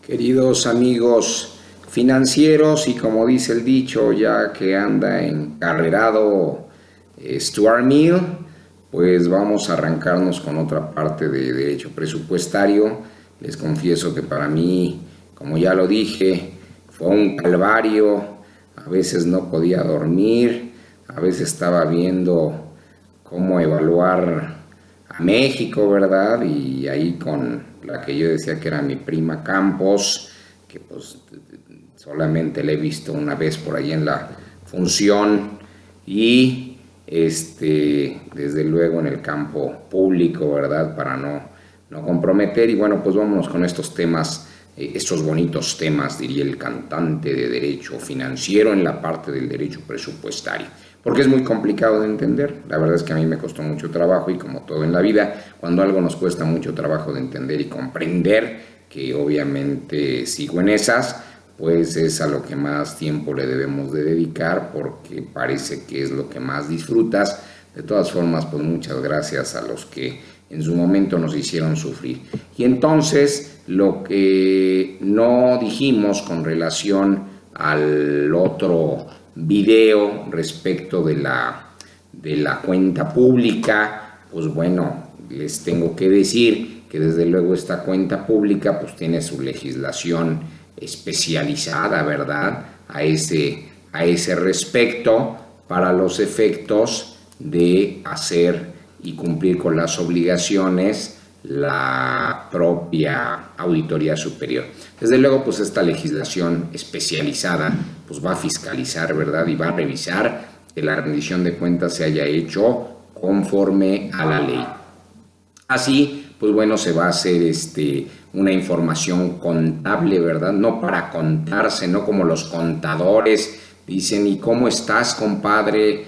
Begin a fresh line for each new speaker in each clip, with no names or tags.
Queridos amigos financieros, y como dice el dicho, ya que anda encarrerado Stuart Mill, pues vamos a arrancarnos con otra parte de derecho presupuestario. Les confieso que para mí, como ya lo dije, fue un calvario. A veces no podía dormir, a veces estaba viendo cómo evaluar a México, ¿verdad? Y ahí con la que yo decía que era mi prima Campos, que pues solamente la he visto una vez por ahí en la función, y desde luego en el campo público, ¿verdad? Para no comprometer. Y bueno, pues vámonos con estos temas, estos bonitos temas, diría el cantante, de derecho financiero en la parte del derecho presupuestario. Porque es muy complicado de entender. La verdad es que a mí me costó mucho trabajo, y como todo en la vida, cuando algo nos cuesta mucho trabajo de entender y comprender, que obviamente sigo en esas, pues es a lo que más tiempo le debemos de dedicar, porque parece que es lo que más disfrutas. De todas formas, pues muchas gracias a los que en su momento nos hicieron sufrir. Y entonces, lo que no dijimos con relación al otro video respecto de la cuenta pública, pues bueno, les tengo que decir que desde luego esta cuenta pública pues tiene su legislación especializada, ¿verdad? A ese respecto, para los efectos de hacer y cumplir con las obligaciones la propia Auditoría Superior. Desde luego, pues esta legislación especializada pues va a fiscalizar, ¿verdad? Y va a revisar que la rendición de cuentas se haya hecho conforme a la ley. Así, pues bueno, se va a hacer una información contable, ¿verdad? No para contarse, no como los contadores dicen: ¿y cómo estás, compadre,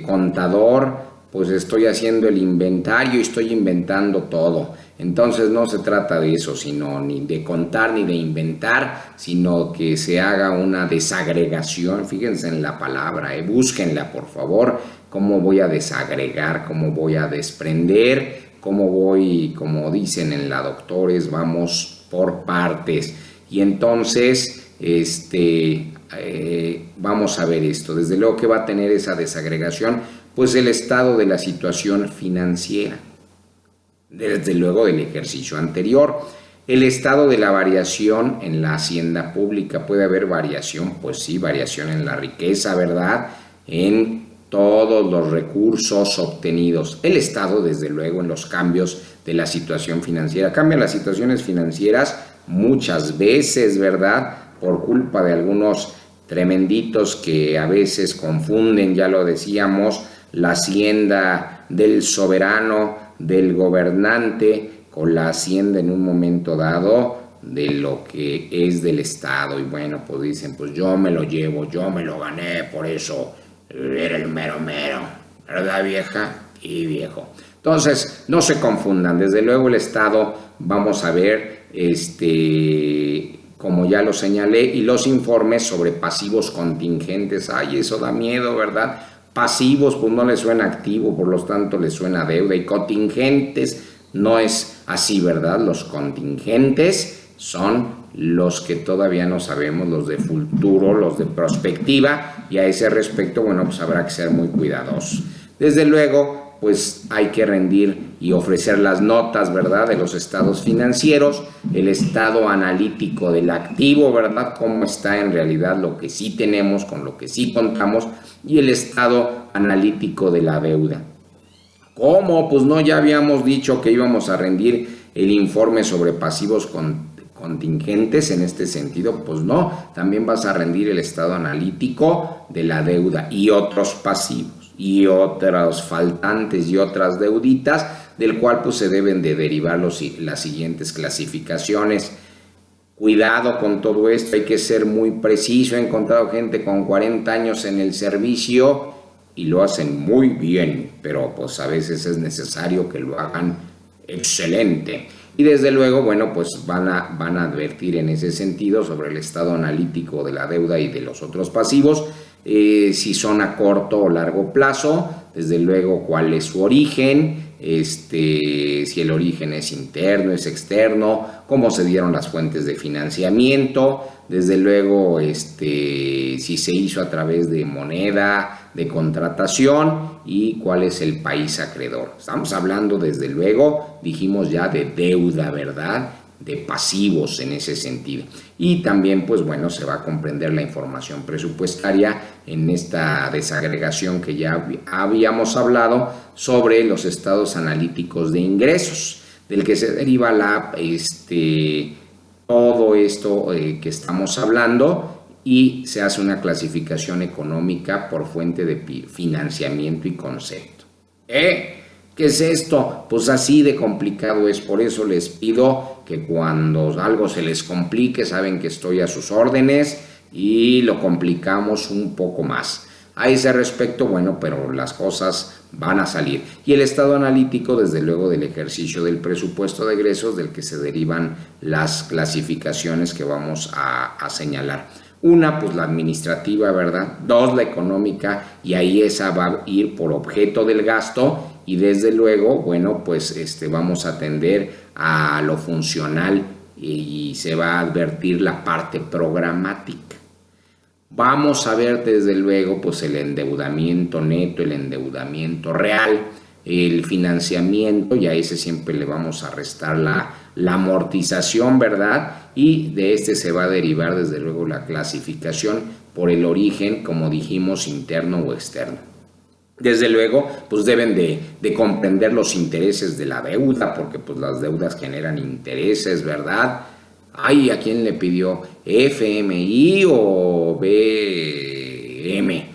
contador? Pues estoy haciendo el inventario y estoy inventando todo. Entonces no se trata de eso, sino ni de contar ni de inventar, sino que se haga una desagregación. Fíjense en la palabra, búsquenla por favor. ¿Cómo voy a desagregar? ¿Cómo voy a desprender? ¿Cómo voy, como dicen en la Doctores, vamos por partes? Y entonces, vamos a ver esto. Desde luego que va a tener esa desagregación, pues el estado de la situación financiera, desde luego del ejercicio anterior, el estado de la variación en la hacienda pública. ¿Puede haber variación? Pues sí, variación en la riqueza, ¿verdad? En todos los recursos obtenidos. El estado, desde luego, en los cambios de la situación financiera. Cambian las situaciones financieras muchas veces, ¿verdad? Por culpa de algunos tremenditos que a veces confunden, ya lo decíamos, la hacienda del soberano, del gobernante, con la hacienda en un momento dado de lo que es del Estado. Y bueno, pues dicen: pues yo me lo llevo, yo me lo gané, por eso era el mero mero, ¿verdad, vieja y viejo? Entonces, no se confundan. Desde luego el Estado, vamos a ver, como ya lo señalé, y los informes sobre pasivos contingentes. Ay, eso da miedo, ¿verdad? Pasivos, pues no le suena activo, por lo tanto le suena deuda. Y contingentes no es así, ¿verdad? Los contingentes son los que todavía no sabemos, los de futuro, los de prospectiva, y a ese respecto, bueno, pues habrá que ser muy cuidadosos. Desde luego, pues hay que rendir y ofrecer las notas, ¿verdad?, de los estados financieros, el estado analítico del activo, ¿verdad?, cómo está en realidad lo que sí tenemos, con lo que sí contamos, y el estado analítico de la deuda. ¿Cómo? Pues no, ya habíamos dicho que íbamos a rendir el informe sobre pasivos contingentes. En este sentido, pues no, también vas a rendir el estado analítico de la deuda y otros pasivos y otros faltantes y otras deuditas, del cual pues se deben de derivar las siguientes clasificaciones. Cuidado con todo esto, hay que ser muy preciso. He encontrado gente con 40 años en el servicio y lo hacen muy bien, pero pues a veces es necesario que lo hagan excelente. Y desde luego, bueno, pues van a advertir en ese sentido sobre el estado analítico de la deuda y de los otros pasivos, si son a corto o largo plazo, desde luego cuál es su origen, si el origen es interno, es externo, cómo se dieron las fuentes de financiamiento, desde luego si se hizo a través de moneda, de contratación y cuál es el país acreedor. Estamos hablando desde luego, dijimos ya, de deuda, ¿verdad?, de pasivos en ese sentido. Y también, pues bueno, se va a comprender la información presupuestaria en esta desagregación que ya habíamos hablado sobre los estados analíticos de ingresos, del que se deriva todo esto que estamos hablando, y se hace una clasificación económica por fuente de financiamiento y concepto. ¿Qué es esto? Pues así de complicado es. Por eso les pido que cuando algo se les complique, saben que estoy a sus órdenes y lo complicamos un poco más. A ese respecto, bueno, pero las cosas van a salir. Y el estado analítico, desde luego, del ejercicio del presupuesto de egresos, del que se derivan las clasificaciones que vamos a señalar. Una, pues la administrativa, ¿verdad? Dos, la económica, y ahí esa va a ir por objeto del gasto. Y desde luego, bueno, pues vamos a atender a lo funcional y se va a advertir la parte programática. Vamos a ver desde luego pues el endeudamiento neto, el endeudamiento real, el financiamiento, y a ese siempre le vamos a restar la amortización, ¿verdad? Y de se va a derivar desde luego la clasificación por el origen, como dijimos, interno o externo. Desde luego, pues deben de comprender los intereses de la deuda, porque pues las deudas generan intereses, ¿verdad? Ay, ¿a quién le pidió? ¿FMI o BM?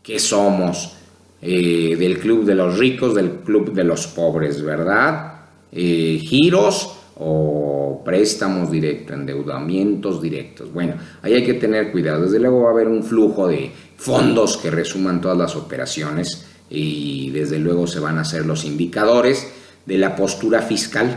¿Qué somos? Del club de los ricos, del club de los pobres, ¿verdad? ¿Giros o préstamos directos, endeudamientos directos? Bueno, ahí hay que tener cuidado. Desde luego va a haber un flujo de fondos que resuman todas las operaciones y desde luego se van a hacer los indicadores de la postura fiscal.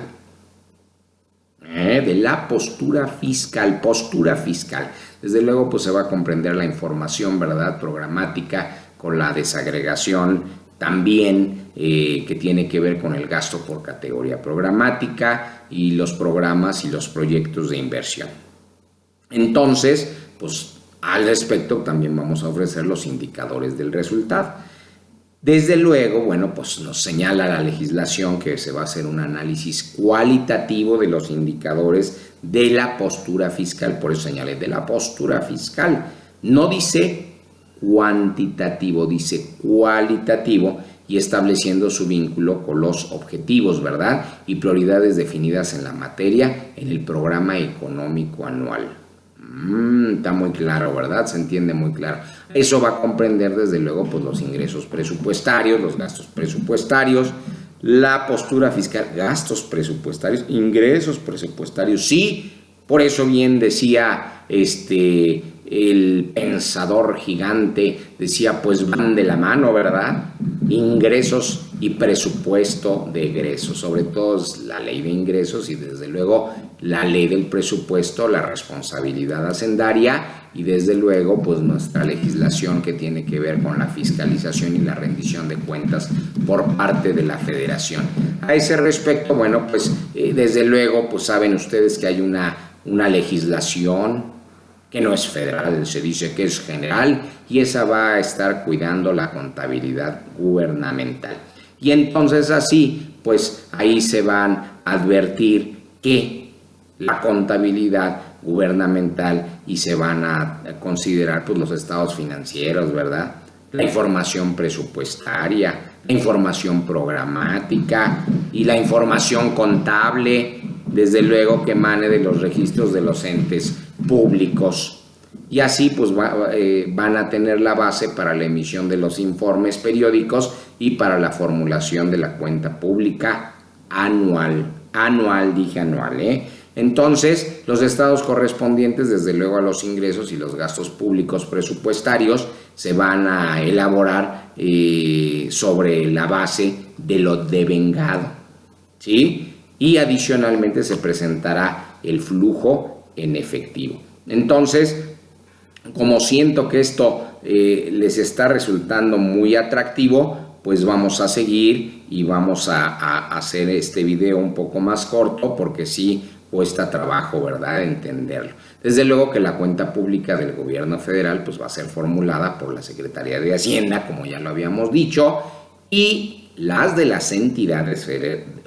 De la postura fiscal. Desde luego pues se va a comprender la información, ¿verdad?, programática, con la desagregación también que tiene que ver con el gasto por categoría programática y los programas y los proyectos de inversión. Entonces, pues al respecto también vamos a ofrecer los indicadores del resultado. Desde luego, bueno, pues nos señala la legislación que se va a hacer un análisis cualitativo de los indicadores de la postura fiscal. Por eso señalé de la postura fiscal. No dice cuantitativo, dice cualitativo, y estableciendo su vínculo con los objetivos, ¿verdad?, y prioridades definidas en la materia en el programa económico anual. Está muy claro, ¿verdad? Se entiende muy claro. Eso va a comprender desde luego pues los ingresos presupuestarios, los gastos presupuestarios, la postura fiscal, gastos presupuestarios, ingresos presupuestarios. Sí, por eso bien decía el pensador gigante, decía, pues van de la mano, ¿verdad? Ingresos y presupuesto de egresos, sobre todo la ley de ingresos y desde luego la ley del presupuesto, la responsabilidad hacendaria y desde luego pues nuestra legislación que tiene que ver con la fiscalización y la rendición de cuentas por parte de la Federación. A ese respecto, bueno, pues desde luego pues saben ustedes que hay una legislación que no es federal, se dice que es general, y esa va a estar cuidando la contabilidad gubernamental. Y entonces así, pues ahí se van a advertir que la contabilidad gubernamental y se van a considerar pues los estados financieros, ¿verdad?, la información presupuestaria, la información programática y la información contable, desde luego que emane de los registros de los entes públicos. Y así pues van a tener la base para la emisión de los informes periódicos y para la formulación de la cuenta pública anual. Dije anual, Entonces, los estados correspondientes, desde luego a los ingresos y los gastos públicos presupuestarios, se van a elaborar sobre la base de lo devengado, ¿sí? Y adicionalmente se presentará el flujo en efectivo. Entonces, como siento que esto les está resultando muy atractivo, pues vamos a seguir y vamos a hacer este video un poco más corto porque sí cuesta trabajo, ¿verdad?, entenderlo. Desde luego que la cuenta pública del gobierno federal pues va a ser formulada por la Secretaría de Hacienda, como ya lo habíamos dicho, y las de las entidades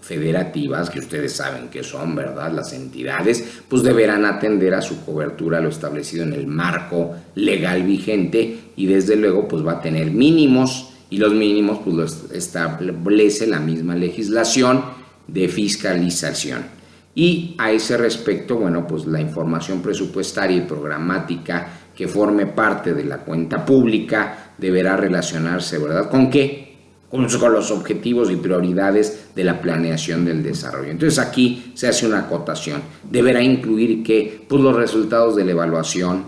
federativas, que ustedes saben que son, ¿verdad?, las entidades, pues deberán atender a su cobertura a lo establecido en el marco legal vigente y desde luego pues va a tener mínimos, y los mínimos pues los establece la misma legislación de fiscalización. Y a ese respecto, bueno, pues la información presupuestaria y programática que forme parte de la cuenta pública deberá relacionarse, ¿verdad?, ¿con qué? Con los objetivos y prioridades de la planeación del desarrollo. Entonces aquí se hace una acotación. Deberá incluir que pues, los resultados de la evaluación,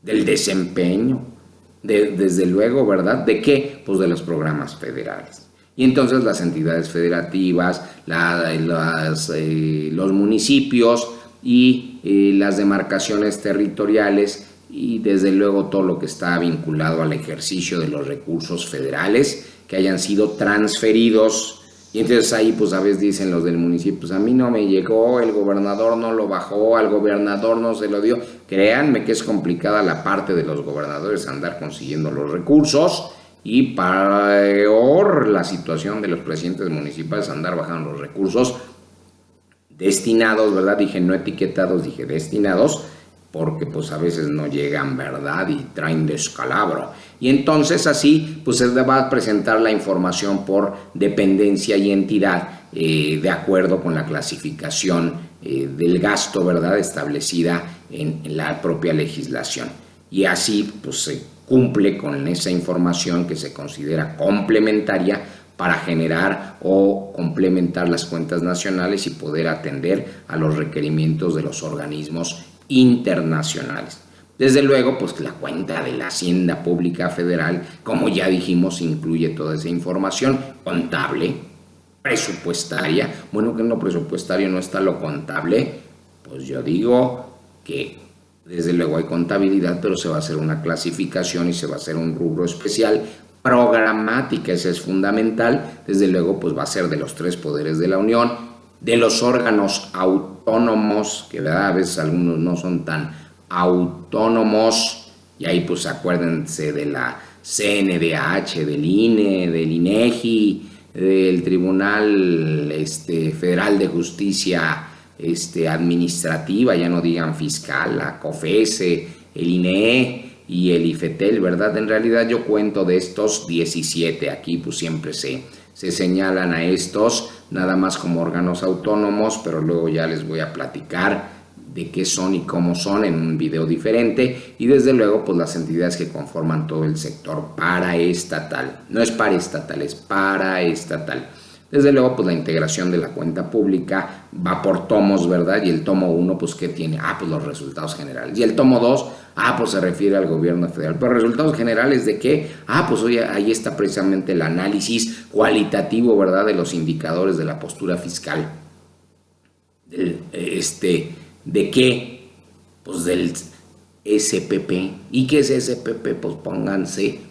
del desempeño, desde luego, ¿verdad? ¿De qué? Pues de los programas federales. Y entonces las entidades federativas, los municipios y las demarcaciones territoriales y desde luego todo lo que está vinculado al ejercicio de los recursos federales que hayan sido transferidos. Y entonces ahí pues a veces dicen los del municipio, pues a mí no me llegó, el gobernador no lo bajó, al gobernador no se lo dio. Créanme que es complicada la parte de los gobernadores andar consiguiendo los recursos y peor la situación de los presidentes municipales andar bajando los recursos destinados, ¿verdad? Dije no etiquetados, dije destinados, porque pues a veces no llegan, ¿verdad? Y traen descalabro. Y entonces así pues se va a presentar la información por dependencia y entidad de acuerdo con la clasificación del gasto, ¿verdad?, establecida en la propia legislación. Y así pues se cumple con esa información que se considera complementaria para generar o complementar las cuentas nacionales y poder atender a los requerimientos de los organismos internacionales. Desde luego, pues la cuenta de la Hacienda Pública Federal, como ya dijimos, incluye toda esa información contable, presupuestaria. Bueno, que en lo presupuestario no está lo contable, pues yo digo que desde luego hay contabilidad, pero se va a hacer una clasificación y se va a hacer un rubro especial. Programática, ese es fundamental. Desde luego, pues va a ser de los 3 poderes de la Unión, de los órganos autónomos, que a veces algunos no son tan autónomos, y ahí pues acuérdense de la CNDH, del INE, del INEGI, del Tribunal Federal de Justicia Administrativa, ya no digan fiscal, la COFESE, el INEE y el IFETEL, ¿verdad? En realidad yo cuento de estos 17, aquí pues siempre se señalan a estos nada más como órganos autónomos, pero luego ya les voy a platicar de qué son y cómo son en un video diferente, y desde luego pues las entidades que conforman todo el sector paraestatal, no es paraestatal, es paraestatal. Desde luego pues la integración de la cuenta pública va por tomos, ¿verdad? Y el tomo 1 pues ¿qué tiene? Pues los resultados generales. Y el tomo 2, pues se refiere al gobierno federal. Pero resultados generales ¿de qué? Pues oye, ahí está precisamente el análisis cualitativo, ¿verdad?, de los indicadores de la postura fiscal. ¿De qué? Pues del SPP. ¿Y qué es SPP?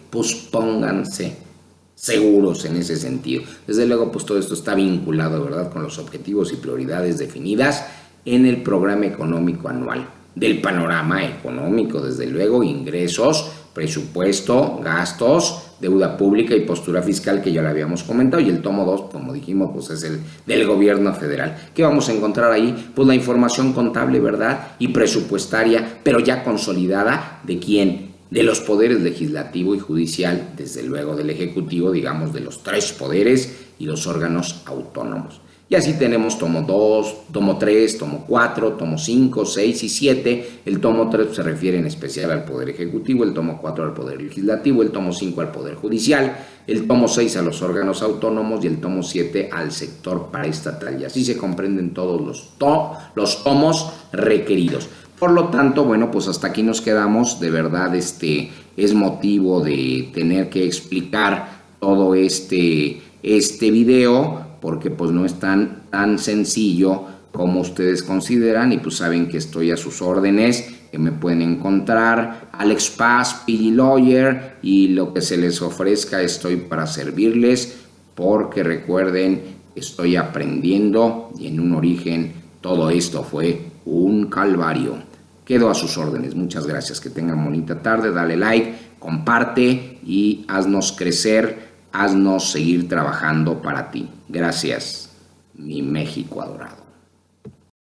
Pues pónganse seguros en ese sentido. Desde luego, pues todo esto está vinculado, ¿verdad?, con los objetivos y prioridades definidas en el programa económico anual, del panorama económico, desde luego, ingresos, presupuesto, gastos, deuda pública y postura fiscal, que ya lo habíamos comentado. Y el tomo 2, como dijimos, pues es el del gobierno federal. ¿Qué vamos a encontrar ahí? Pues la información contable, ¿verdad?, y presupuestaria, pero ya consolidada. ¿De quién? De los poderes legislativo y judicial, desde luego del ejecutivo, digamos, de los 3 poderes y los órganos autónomos. Y así tenemos tomo 2, tomo 3, tomo 4, tomo 5, 6 y 7. El tomo 3 se refiere en especial al Poder Ejecutivo, el tomo 4 al Poder Legislativo, el tomo 5 al Poder Judicial, el tomo 6 a los órganos autónomos y el tomo 7 al sector paraestatal. Y así se comprenden todos los tomos requeridos. Por lo tanto, bueno, pues hasta aquí nos quedamos. De verdad, es motivo de tener que explicar todo este video, porque pues no es tan sencillo como ustedes consideran, y pues saben que estoy a sus órdenes me pueden encontrar, Alex Paz, PG Lawyer, y lo que se les ofrezca estoy para servirles, porque recuerden, estoy aprendiendo y en un origen todo esto fue un calvario. Quedo a sus órdenes. Muchas gracias. Que tengan bonita tarde. Dale like, comparte y haznos crecer, haznos seguir trabajando para ti. Gracias, mi México adorado.